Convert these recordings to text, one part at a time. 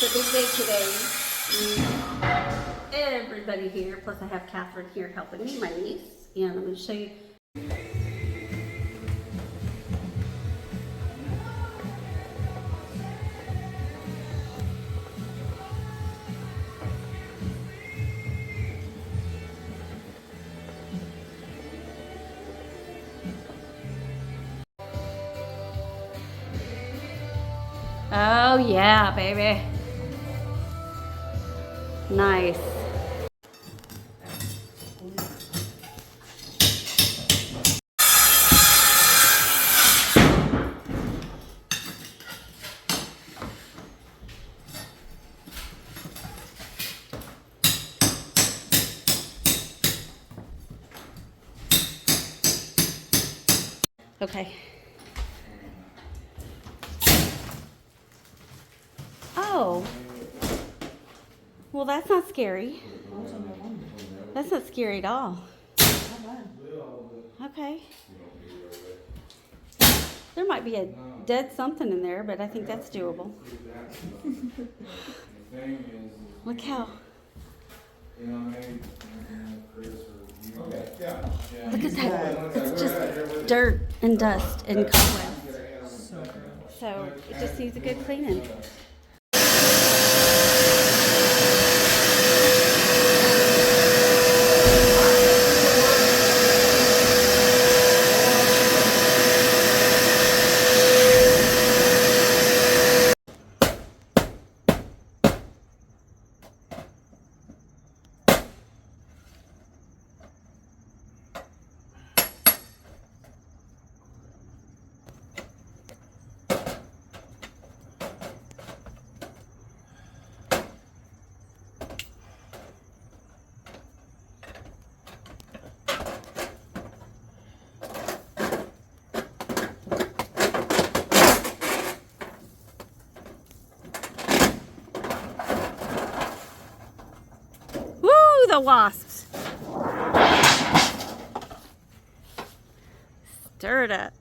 It's a big day today. Everybody here, plus I have Catherine here helping me, my niece, and I'm going to show you. Oh yeah, baby. Nice. Okay. Oh. Well, that's not scary. That's not scary at all. Okay. There might be a dead something in there, but I think that's doable. Look how. Look at that. It's just dirt and dust and cobwebs. So it just needs a good cleaning. Woo, the wasps. Stir it up.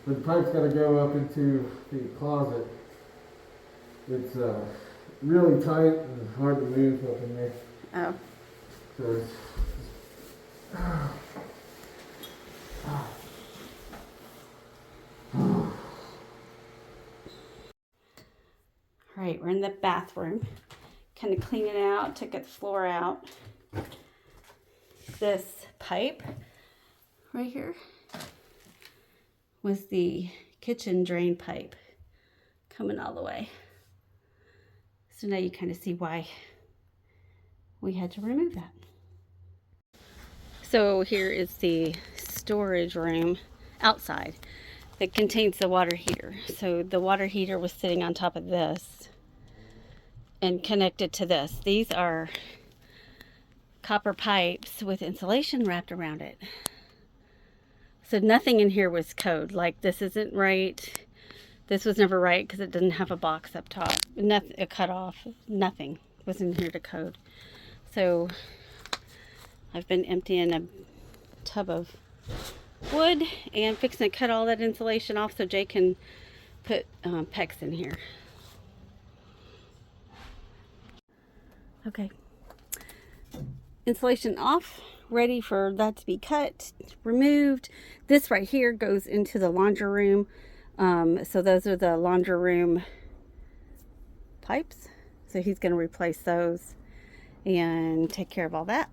But the pipe's got to go up into the closet. It's really tight and hard to move up in there. Oh. So it's All right, we're in the bathroom. Kind of cleaning it out, took the floor out. This pipe right here was the kitchen drain pipe coming all the way. So now you kind of see why we had to remove that. So here is the storage room outside that contains the water heater. So the water heater was sitting on top of this and connected to this. These are copper pipes with insulation wrapped around it. So nothing in here was code. Like, this isn't right. This was never right because it didn't have a box up top. Nothing, a cutoff. Nothing was in here to code. So I've been emptying a tub of wood and fixing to cut all that insulation off so Jay can put PEX in here. Okay. insulation off, ready for that to be cut, removed. This right here goes into the laundry room. So those are the laundry room pipes. So he's going to replace those and take care of all that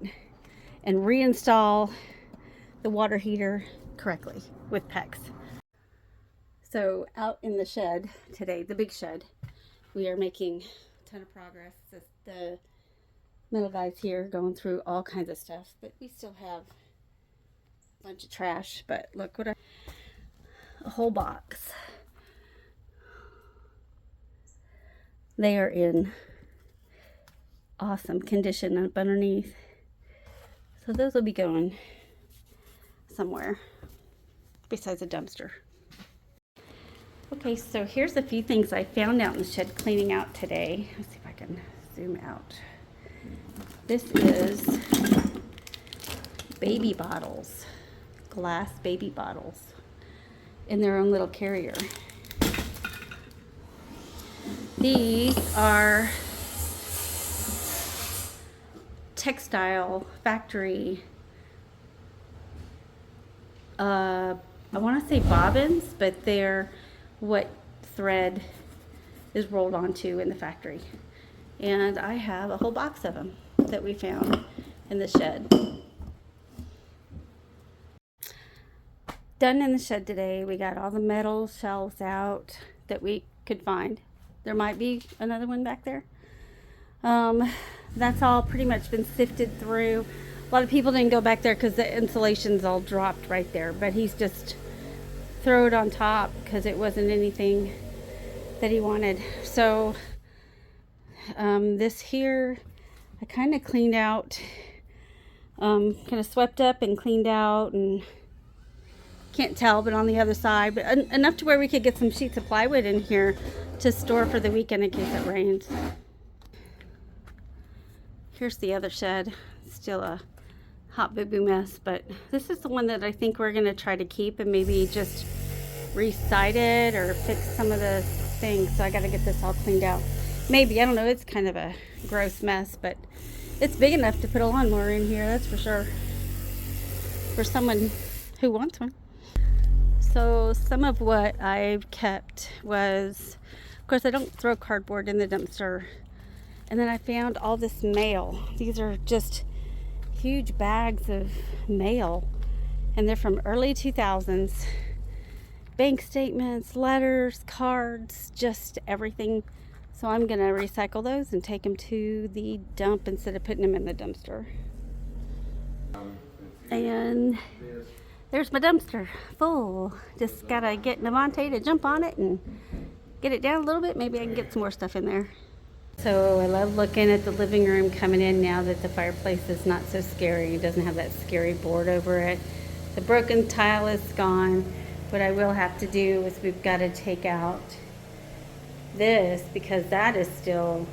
and reinstall the water heater correctly with PEX. So out in the shed today, the big shed, we are making a ton of progress. The metal guys here going through all kinds of stuff, but we still have a bunch of trash. But look what a whole box. They are in awesome condition up underneath. So those will be going somewhere besides a dumpster. Okay, so here's a few things I found out in the shed cleaning out today. Let's see if I can zoom out. This is baby bottles, glass baby bottles in their own little carrier. These are textile factory, I want to say bobbins, but they're what thread is rolled onto in the factory. And I have a whole box of them that we found in the shed. Done in the shed today. We got all the metal shelves out that we could find. There might be another one back there. That's all pretty much been sifted through. A lot of people didn't go back there because the insulation's all dropped right there, but he's just throw it on top because it wasn't anything that he wanted. So this here I kind of cleaned out, kind of swept up and cleaned out, and can't tell, but on the other side, but enough to where we could get some sheets of plywood in here to store for the weekend in case it rains. Here's the other shed. Still a hot boo-boo mess, but this is the one that I think we're going to try to keep and maybe just re-side it or fix some of the things. So I got to get this all cleaned out. Maybe, I don't know, it's kind of a gross mess, but it's big enough to put a lawnmower in here, that's for sure, for someone who wants one. So some of what I've kept was, of course I don't throw cardboard in the dumpster, and then I found all this mail. These are just huge bags of mail, and they're from early 2000s. Bank statements, letters, cards, just everything. So I'm gonna recycle those and take them to the dump instead of putting them in the dumpster. And there's my dumpster full. Just gotta get Navante to jump on it and get it down a little bit. Maybe I can get some more stuff in there. So I love looking at the living room coming in now that the fireplace is not so scary. It doesn't have that scary board over it. The broken tile is gone. What I will have to do is we've got to take out this because that is still,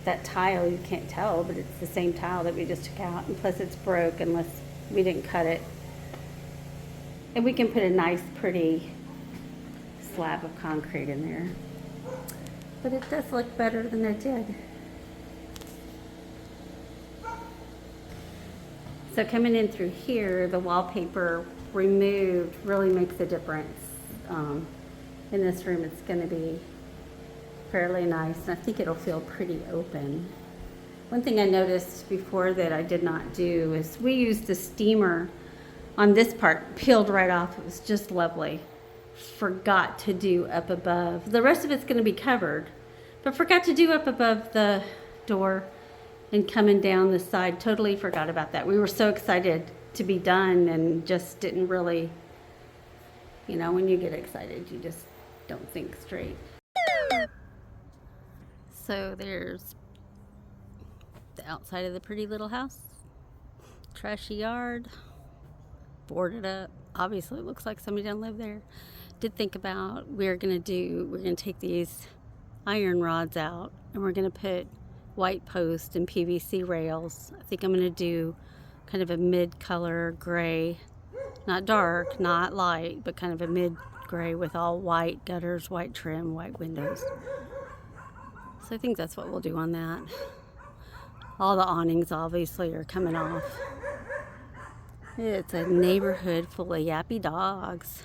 that tile, you can't tell, but it's the same tile that we just took out. And plus it's broke unless we didn't cut it. And we can put a nice pretty slab of concrete in there. But it does look better than it did. So coming in through here, the wallpaper removed really makes a difference. In this room it's going to be fairly nice, and I think it'll feel pretty open. One thing I noticed before that I did not do is we used the steamer on this part, peeled right off. It was just lovely. Forgot to do up above. The rest of it's going to be covered, but forgot to do up above the door and coming down the side. Totally forgot about that. We were so excited to be done and just didn't really, you know, when you get excited, you just don't think straight. So there's the outside of the pretty little house. Trashy yard, boarded up. Obviously it looks like somebody doesn't live there. Did think about we're gonna take these iron rods out and we're gonna put white post and PVC rails. I think I'm gonna do kind of a mid-color gray, not dark, not light, but kind of a mid-gray with all white gutters, white trim, white windows. So I think that's what we'll do on that. All the awnings obviously are coming off. It's a neighborhood full of yappy dogs.